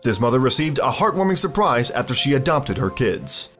This mother received a heartwarming surprise after she adopted her kids.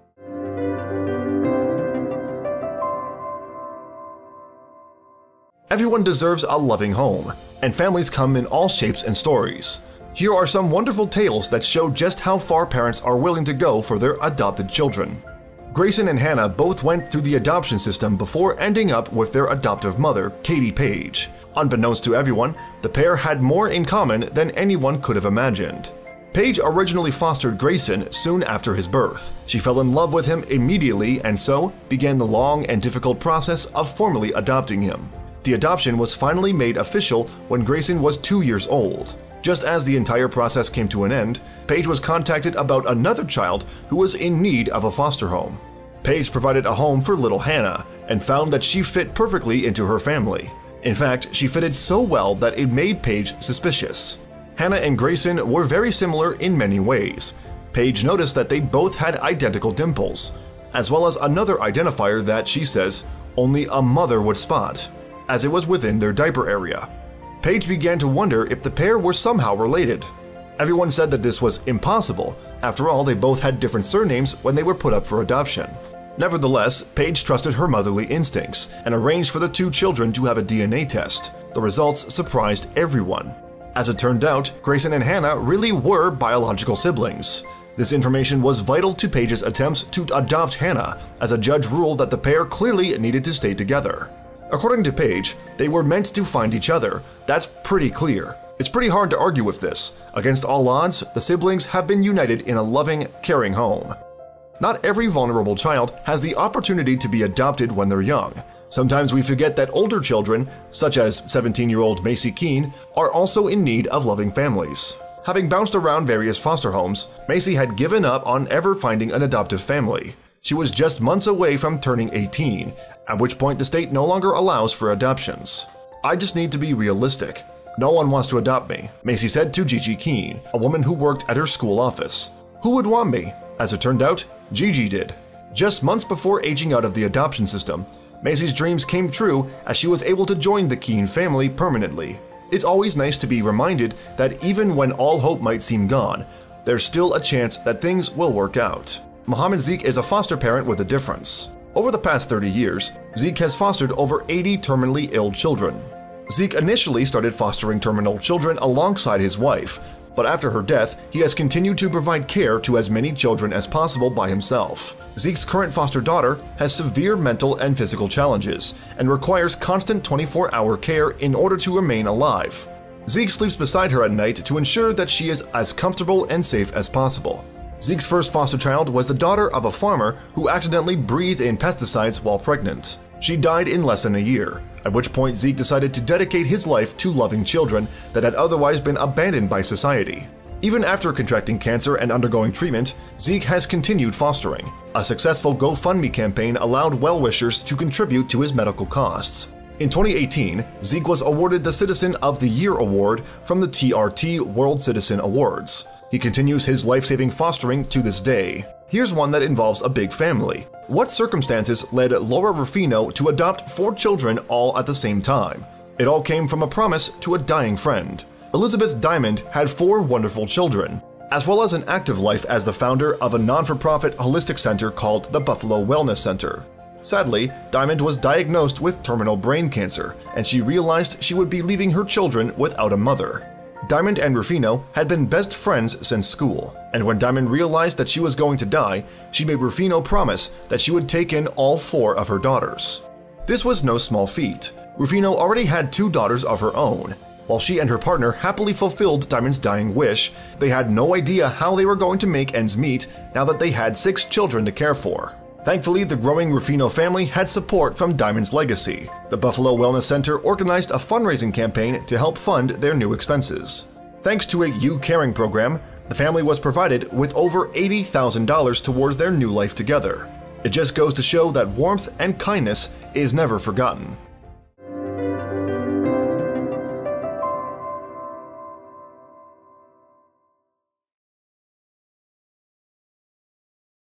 Everyone deserves a loving home, and families come in all shapes and stories. Here are some wonderful tales that show just how far parents are willing to go for their adopted children. Grayson and Hannah both went through the adoption system before ending up with their adoptive mother, Katie Page. Unbeknownst to everyone, the pair had more in common than anyone could have imagined. Page originally fostered Grayson soon after his birth. She fell in love with him immediately and so began the long and difficult process of formally adopting him. The adoption was finally made official when Grayson was 2 years old. Just as the entire process came to an end, Page was contacted about another child who was in need of a foster home. Page provided a home for little Hannah and found that she fit perfectly into her family. In fact, she fitted so well that it made Page suspicious. Hannah and Grayson were very similar in many ways. Page noticed that they both had identical dimples, as well as another identifier that, she says, only a mother would spot, as it was within their diaper area. Page began to wonder if the pair were somehow related. Everyone said that this was impossible. After all, they both had different surnames when they were put up for adoption. Nevertheless, Page trusted her motherly instincts and arranged for the two children to have a DNA test. The results surprised everyone. As it turned out, Grayson and Hannah really were biological siblings. This information was vital to Page's attempts to adopt Hannah, as a judge ruled that the pair clearly needed to stay together. According to Page, they were meant to find each other. That's pretty clear. It's pretty hard to argue with this. Against all odds, the siblings have been united in a loving, caring home. Not every vulnerable child has the opportunity to be adopted when they're young. Sometimes we forget that older children, such as 17-year-old Macy Keene, are also in need of loving families. Having bounced around various foster homes, Macy had given up on ever finding an adoptive family. She was just months away from turning 18, at which point the state no longer allows for adoptions. "I just need to be realistic. No one wants to adopt me," Macy said to Gigi Keene, a woman who worked at her school office. "Who would want me?" As it turned out, Gigi did. Just months before aging out of the adoption system, Macy's dreams came true as she was able to join the Keene family permanently. It's always nice to be reminded that even when all hope might seem gone, there's still a chance that things will work out. Mohammed Zeke is a foster parent with a difference. Over the past 30 years, Zeke has fostered over 80 terminally ill children. Zeke initially started fostering terminal children alongside his wife, but after her death, he has continued to provide care to as many children as possible by himself. Zeke's current foster daughter has severe mental and physical challenges and requires constant 24-hour care in order to remain alive. Zeke sleeps beside her at night to ensure that she is as comfortable and safe as possible. Zeke's first foster child was the daughter of a farmer who accidentally breathed in pesticides while pregnant. She died in less than a year, at which point Zeke decided to dedicate his life to loving children that had otherwise been abandoned by society. Even after contracting cancer and undergoing treatment, Zeke has continued fostering. A successful GoFundMe campaign allowed well-wishers to contribute to his medical costs. In 2018, Zeke was awarded the Citizen of the Year award from the TRT World Citizen Awards. He continues his life-saving fostering to this day. Here's one that involves a big family. What circumstances led Laura Rufino to adopt 4 children all at the same time? It all came from a promise to a dying friend. Elizabeth Diamond had 4 wonderful children, as well as an active life as the founder of a non-for-profit holistic center called the Buffalo Wellness Center. Sadly, Diamond was diagnosed with terminal brain cancer, and she realized she would be leaving her children without a mother. Diamond and Rufino had been best friends since school, and when Diamond realized that she was going to die, she made Rufino promise that she would take in all 4 of her daughters. This was no small feat. Rufino already had 2 daughters of her own. While she and her partner happily fulfilled Diamond's dying wish, they had no idea how they were going to make ends meet now that they had 6 children to care for. Thankfully, the growing Rufino family had support from Diamond's legacy. The Buffalo Wellness Center organized a fundraising campaign to help fund their new expenses. Thanks to a You Caring program, the family was provided with over $80,000 towards their new life together. It just goes to show that warmth and kindness is never forgotten.